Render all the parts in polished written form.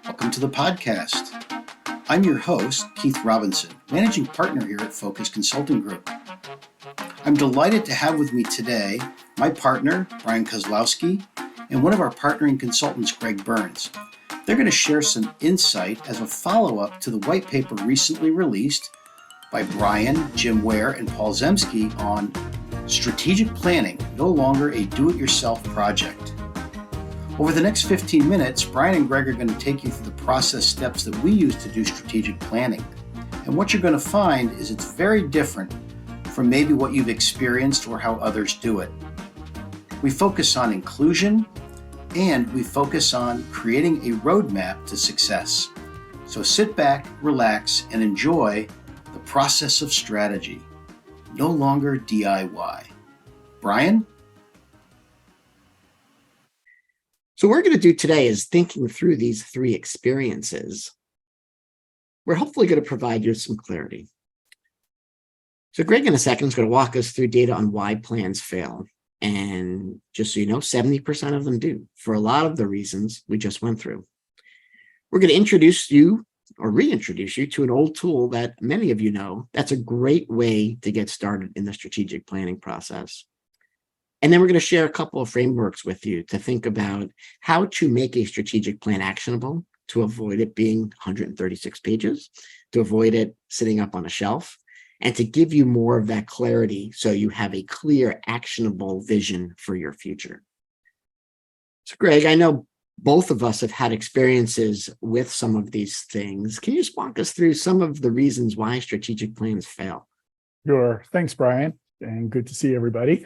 Welcome to the podcast. I'm your host, Keith Robinson, Managing Partner here at Focus Consulting Group. I'm delighted to have with me today my partner, Brian Kozlowski, and one of our partnering consultants, Greg Burns. They're going to share some insight as a follow-up to the white paper recently released by Brian, Jim Ware, and Paul Zemsky on strategic planning, no longer a do-it-yourself project. Over the next 15 minutes, Brian and Greg are going to take you through the process steps that we use to do strategic planning. And what you're going to find is it's very different from maybe what you've experienced or how others do it. We focus on inclusion and we focus on creating a roadmap to success. So sit back, relax, and enjoy the process of strategy. No longer DIY. Brian? So what we're going to do today is thinking through these three experiences. We're hopefully going to provide you some clarity. So Greg in a second is going to walk us through data on why plans fail. And just so you know, 70% of them do, for a lot of the reasons we just went through. We're going to introduce you or reintroduce you to an old tool that many of you know. That's a great way to get started in the strategic planning process. And then we're going to share a couple of frameworks with you to think about how to make a strategic plan actionable, to avoid it being 136 pages, to avoid it sitting up on a shelf, and to give you more of that clarity so you have a clear, actionable vision for your future. So Greg, I know both of us have had experiences with some of these things. Can you just walk us through some of the reasons why strategic plans fail? Sure. Thanks, Brian, and good to see everybody.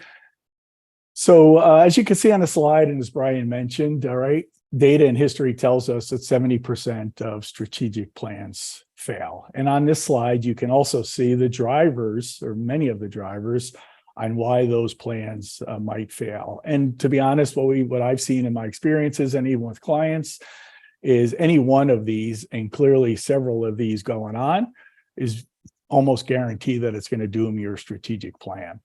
So as you can see on the slide, and as Brian mentioned, all right, data and history tells us that 70% of strategic plans fail. And on this slide, you can also see the drivers, or many of the drivers, on why those plans might fail. And to be honest, what I've seen in my experiences, and even with clients, is any one of these, and clearly several of these going on, is almost guaranteed that it's going to doom your strategic plan.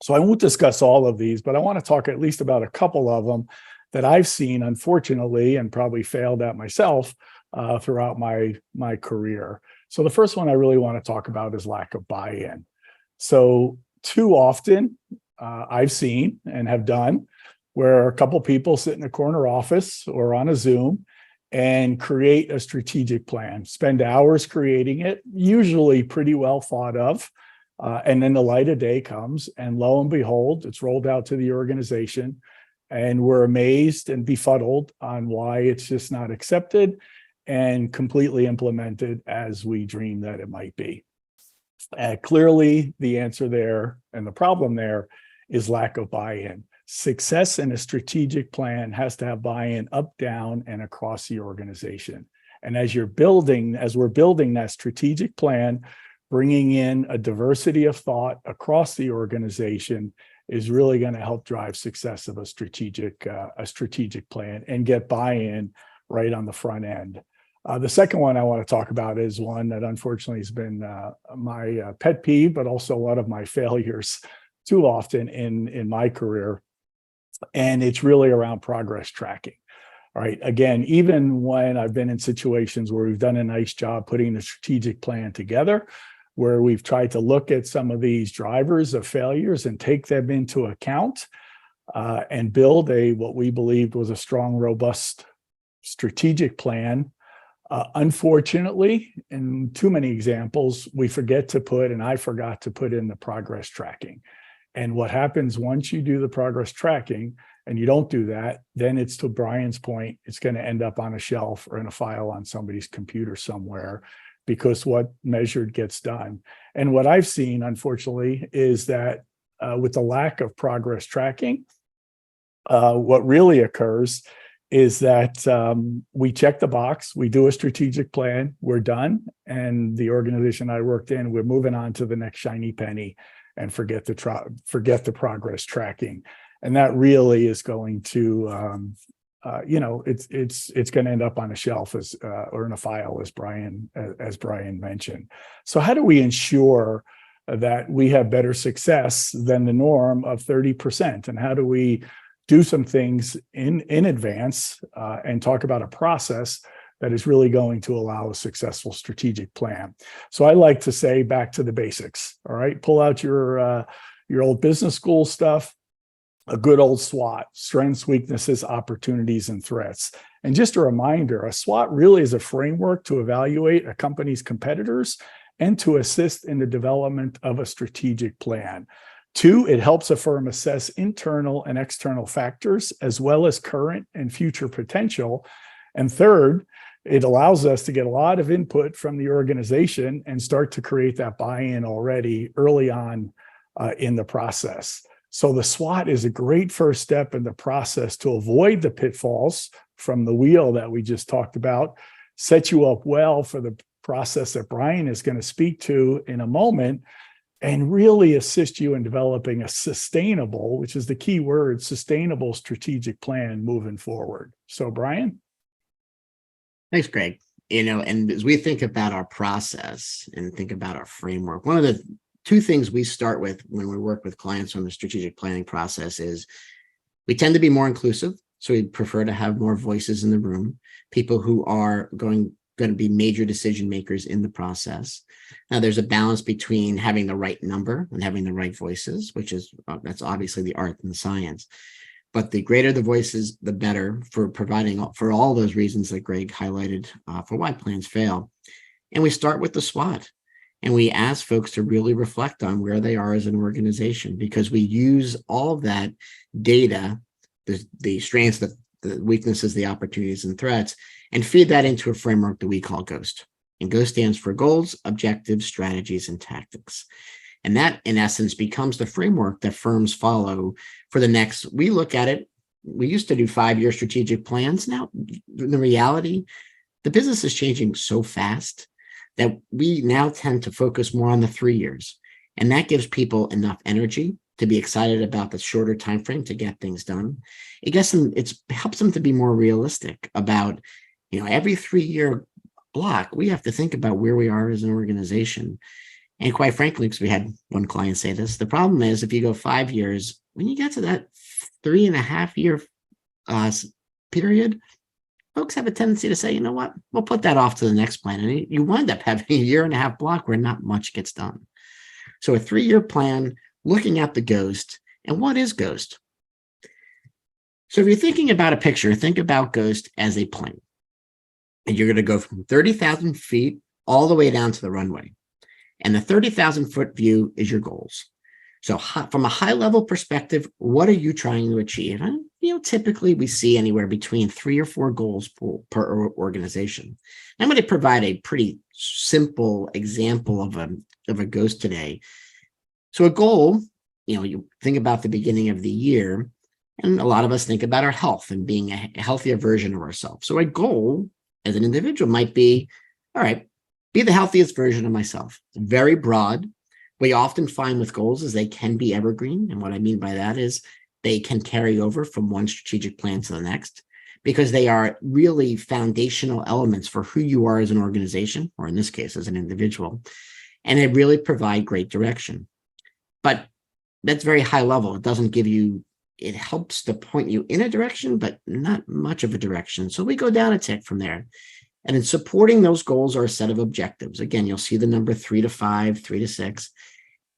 So I won't discuss all of these, but I want to talk at least about a couple of them that I've seen, unfortunately, and probably failed at myself throughout my career. So the first one I really want to talk about is lack of buy-in. So too often I've seen and have done where a couple people sit in a corner office or on a Zoom and create a strategic plan, spend hours creating it, usually pretty well thought of. And then the light of day comes, and lo and behold, it's rolled out to the organization, and we're amazed and befuddled on why it's just not accepted and completely implemented as we dream that it might be. Clearly, the answer there and the problem there is lack of buy-in. Success in a strategic plan has to have buy-in up, down, and across the organization. And as we're building that strategic plan, bringing in a diversity of thought across the organization is really going to help drive success of a strategic plan and get buy-in right on the front end. The second one I want to talk about is one that unfortunately has been my pet peeve, but also one of my failures too often in my career. And it's really around progress tracking. All right. Again, even when I've been in situations where we've done a nice job putting the strategic plan together, where we've tried to look at some of these drivers of failures and take them into account and build what we believed was a strong, robust strategic plan. Unfortunately, in too many examples, I forgot to put in the progress tracking. And what happens once you do the progress tracking and you don't do that, then it's, to Brian's point, it's going to end up on a shelf or in a file on somebody's computer somewhere, because what measured gets done. And what I've seen, unfortunately, is that with the lack of progress tracking, what really occurs is that we check the box, we do a strategic plan, we're done, and the organization I worked in, we're moving on to the next shiny penny and forget the progress tracking. And that really is going to it's going to end up on a shelf or in a file, as Brian mentioned. So how do we ensure that we have better success than the norm of 30%? And how do we do some things in advance and talk about a process that is really going to allow a successful strategic plan. So I like to say back to the basics. All right, pull out your old business school stuff, a good old SWOT: strengths, weaknesses, opportunities, and threats. And just a reminder, a SWOT really is a framework to evaluate a company's competitors and to assist in the development of a strategic plan. 2, it helps a firm assess internal and external factors, as well as current and future potential. And 3rd, it allows us to get a lot of input from the organization and start to create that buy-in already early on in the process. So the SWOT is a great first step in the process to avoid the pitfalls from the wheel that we just talked about, set you up well for the process that Brian is going to speak to in a moment, and really assist you in developing a sustainable, which is the key word, sustainable strategic plan moving forward. So Brian? Thanks, Greg. And as we think about our process and think about our framework, one of the 2 things we start with when we work with clients on the strategic planning process is we tend to be more inclusive. So we prefer to have more voices in the room, people who are going to be major decision makers in the process. Now, there's a balance between having the right number and having the right voices, which is that's obviously the art and the science. But the greater the voices, the better for providing for all those reasons that Greg highlighted for why plans fail. And we start with the SWOT. And we ask folks to really reflect on where they are as an organization, because we use all of that data, the strengths, the weaknesses, the opportunities and threats, and feed that into a framework that we call GHOST. And GHOST stands for goals, objectives, strategies, and tactics. And that, in essence, becomes the framework that firms follow for the next. We look at it, we used to do 5-year strategic plans. Now, in the reality, the business is changing so fast that we now tend to focus more on the 3 years. And that gives people enough energy to be excited about the shorter time frame to get things done. It helps them to be more realistic about, every 3-year block, we have to think about where we are as an organization. And quite frankly, because we had one client say this, the problem is if you go 5 years, when you get to that 3.5-year period, folks have a tendency to say, you know what, we'll put that off to the next plan. And you wind up having a 1.5-year block where not much gets done. So a 3-year plan, looking at the GHOST. And what is GHOST? So if you're thinking about a picture, think about GHOST as a plane. And you're going to go from 30,000 feet all the way down to the runway. And the 30,000-foot view is your goals. So from a high-level perspective, what are you trying to achieve? And, typically we see anywhere between 3 or 4 goals per organization. I'm going to provide a pretty simple example of a GHOST today. So a goal, you think about the beginning of the year, and a lot of us think about our health and being a healthier version of ourselves. So a goal as an individual might be, all right, be the healthiest version of myself. It's very broad. We often find with goals is they can be evergreen. And what I mean by that is they can carry over from one strategic plan to the next, because they are really foundational elements for who you are as an organization, or in this case, as an individual. And they really provide great direction. But that's very high level. It helps to point you in a direction, but not much of a direction. So we go down a tick from there. And in supporting those goals are a set of objectives. Again, you'll see the number 3 to 5, 3 to 6.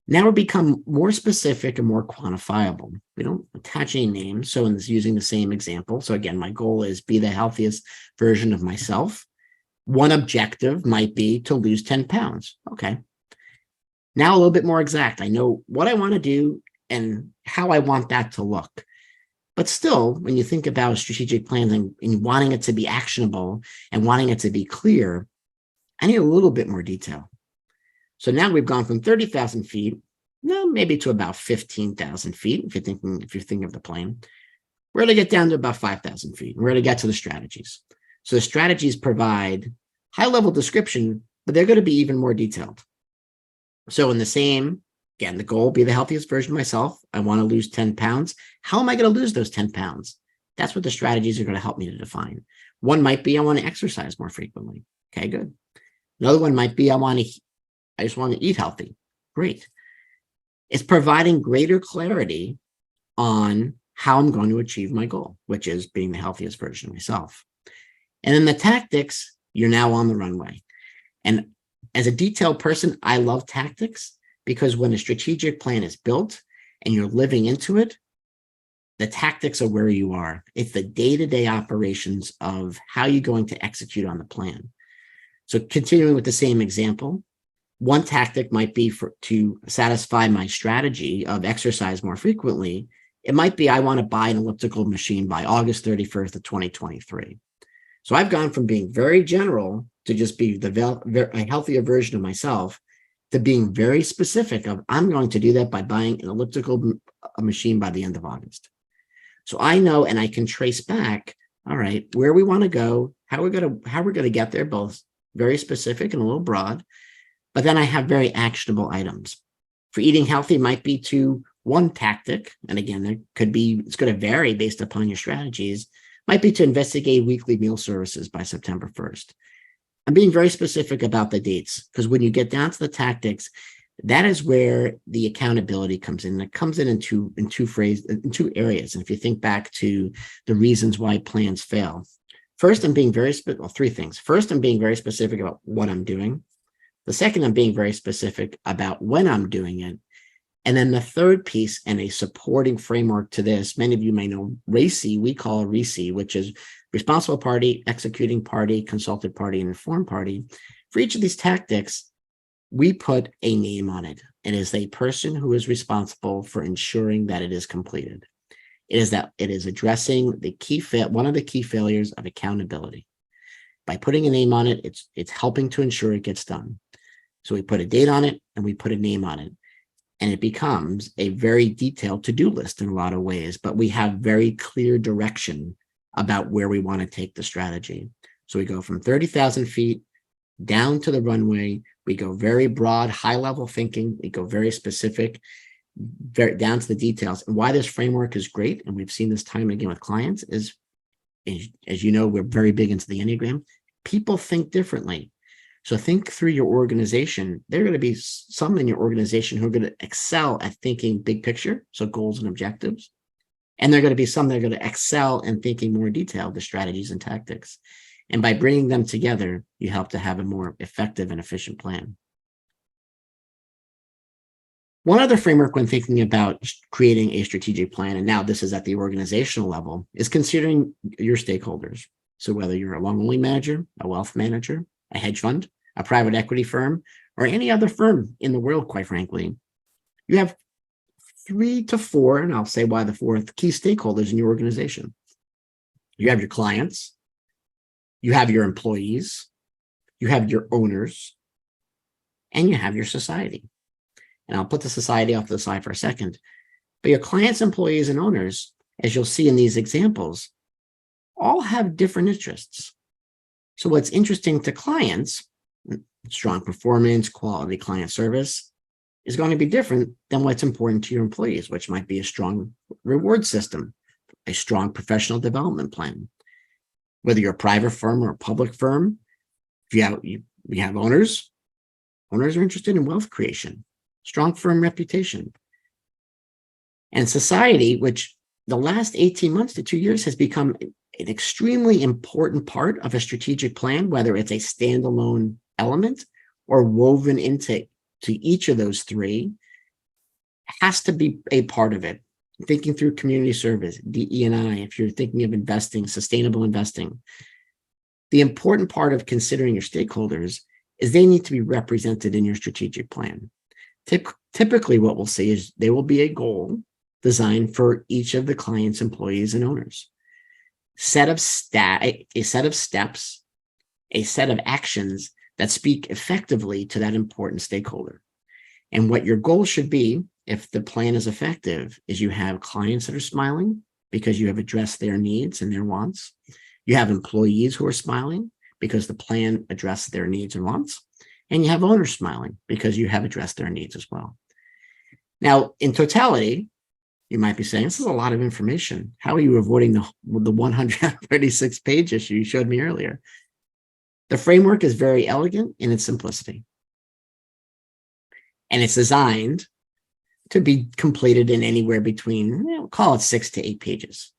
Now we become more specific and more quantifiable. We don't attach any names. So in this, using the same example. So again, my goal is be the healthiest version of myself. One objective might be to lose 10 pounds. Okay. Now a little bit more exact. I know what I want to do and how I want that to look. But still, when you think about strategic plans and wanting it to be actionable and wanting it to be clear, I need a little bit more detail. So now we've gone from 30,000 feet, maybe to about 15,000 feet, if you're thinking of the plane. We're going to get down to about 5,000 feet. We're going to get to the strategies. So the strategies provide high-level description, but they're going to be even more detailed. So in the same, again, the goal, be the healthiest version of myself. I want to lose 10 pounds. How am I going to lose those 10 pounds? That's what the strategies are going to help me to define. One might be I want to exercise more frequently. Okay, good. Another one might be I just want to eat healthy. Great. It's providing greater clarity on how I'm going to achieve my goal, which is being the healthiest version of myself. And then the tactics, you're now on the runway. And as a detailed person, I love tactics because when a strategic plan is built and you're living into it, the tactics are where you are. It's the day-to-day operations of how you're going to execute on the plan. So continuing with the same example, one tactic might be to satisfy my strategy of exercise more frequently. It might be I want to buy an elliptical machine by August 31st of 2023. So I've gone from being very general to just be a healthier version of myself to being very specific of I'm going to do that by buying an elliptical machine by the end of August. So I know and I can trace back, all right, where we want to go, how we're going to get there, both very specific and a little broad. But then I have very actionable items. For eating healthy might be to one tactic, and again, there could be, it's going to vary based upon your strategies, might be to investigate weekly meal services by September 1st. I'm being very specific about the dates because when you get down to the tactics, that is where the accountability comes in. It comes in two areas. And if you think back to the reasons why plans fail, first, I'm being three things. First, I'm being very specific about what I'm doing. The second, I'm being very specific about when I'm doing it. And then the third piece and a supporting framework to this, many of you may know RACI, we call RACI, which is responsible party, executing party, consulted party, and informed party. For each of these tactics, we put a name on it. It is a person who is responsible for ensuring that it is completed. It is addressing one of the key failures of accountability. By putting a name on it, it's helping to ensure it gets done. So we put a date on it and we put a name on it. And it becomes a very detailed to-do list in a lot of ways, but we have very clear direction about where we want to take the strategy. So we go from 30,000 feet down to the runway. We go very broad, high-level thinking. We go very specific, very down to the details. And why this framework is great, and we've seen this time and again with clients, is, as you know, we're very big into the Enneagram. People think differently. So think through your organization. There are going to be some in your organization who are going to excel at thinking big picture, so goals and objectives. And there are going to be some that are going to excel in thinking more detailed, the strategies and tactics. And by bringing them together, you help to have a more effective and efficient plan. One other framework when thinking about creating a strategic plan, and now this is at the organizational level, is considering your stakeholders. So whether you're a long-only manager, a wealth manager, a hedge fund, a private equity firm, or any other firm in the world, quite frankly, you have 3 to 4, and I'll say why the fourth, key stakeholders in your organization. You have your clients, you have your employees, you have your owners, and you have your society. And I'll put the society off to the side for a second. But your clients, employees, and owners, as you'll see in these examples, all have different interests. So what's interesting to clients, strong performance, quality client service, is going to be different than what's important to your employees, which might be a strong reward system, a strong professional development plan. Whether you're a private firm or a public firm, if you have owners are interested in wealth creation, strong firm reputation. And society, which the last 18 months to 2 years has become an extremely important part of a strategic plan, whether it's a standalone element or woven into each of those three, has to be a part of it. Thinking through community service, DE&I, if you're thinking of investing, sustainable investing, the important part of considering your stakeholders is they need to be represented in your strategic plan. Typically, what we'll see is there will be a goal designed for each of the client's employees and owners. A set of steps, a set of actions that speak effectively to that important stakeholder. And what your goal should be, if the plan is effective, is you have clients that are smiling because you have addressed their needs and their wants. You have employees who are smiling because the plan addressed their needs and wants. And you have owners smiling because you have addressed their needs as well. Now, in totality, you might be saying, this is a lot of information. How are you avoiding the 136-page issue you showed me earlier? The framework is very elegant in its simplicity. And it's designed to be completed in anywhere between, call it 6 to 8 pages.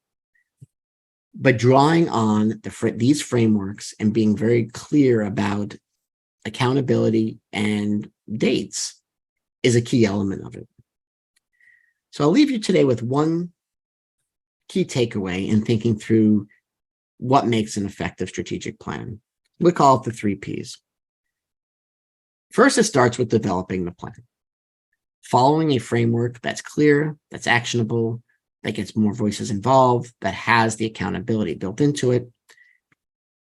But drawing on these frameworks and being very clear about accountability and dates is a key element of it. So I'll leave you today with one key takeaway in thinking through what makes an effective strategic plan. We call it the 3 Ps. First, it starts with developing the plan. Following a framework that's clear, that's actionable, that gets more voices involved, that has the accountability built into it.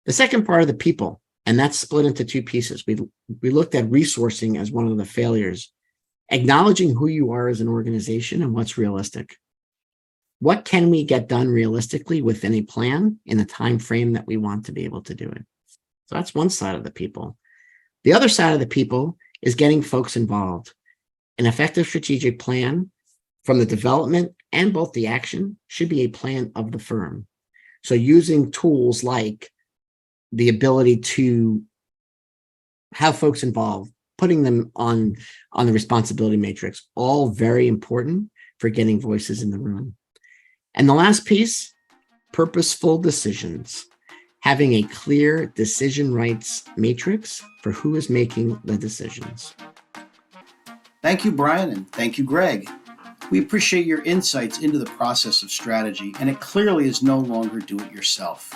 The second part of the people, and that's split into 2 pieces. We looked at resourcing as one of the failures, acknowledging who you are as an organization and what's realistic. What can we get done realistically within a plan in the time frame that we want to be able to do it? So that's one side of the people. The other side of the people is getting folks involved. An effective strategic plan from the development and both the action should be a plan of the firm. So using tools like the ability to have folks involved, putting them on the responsibility matrix, all very important for getting voices in the room. And the last piece, purposeful decisions. Having a clear decision rights matrix for who is making the decisions. Thank you, Brian, and thank you, Greg. We appreciate your insights into the process of strategy, and it clearly is no longer do-it-yourself.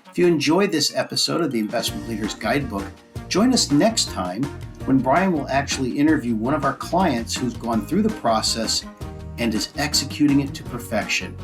If you enjoyed this episode of the Investment Leaders Guidebook, join us next time when Brian will actually interview one of our clients who's gone through the process and is executing it to perfection.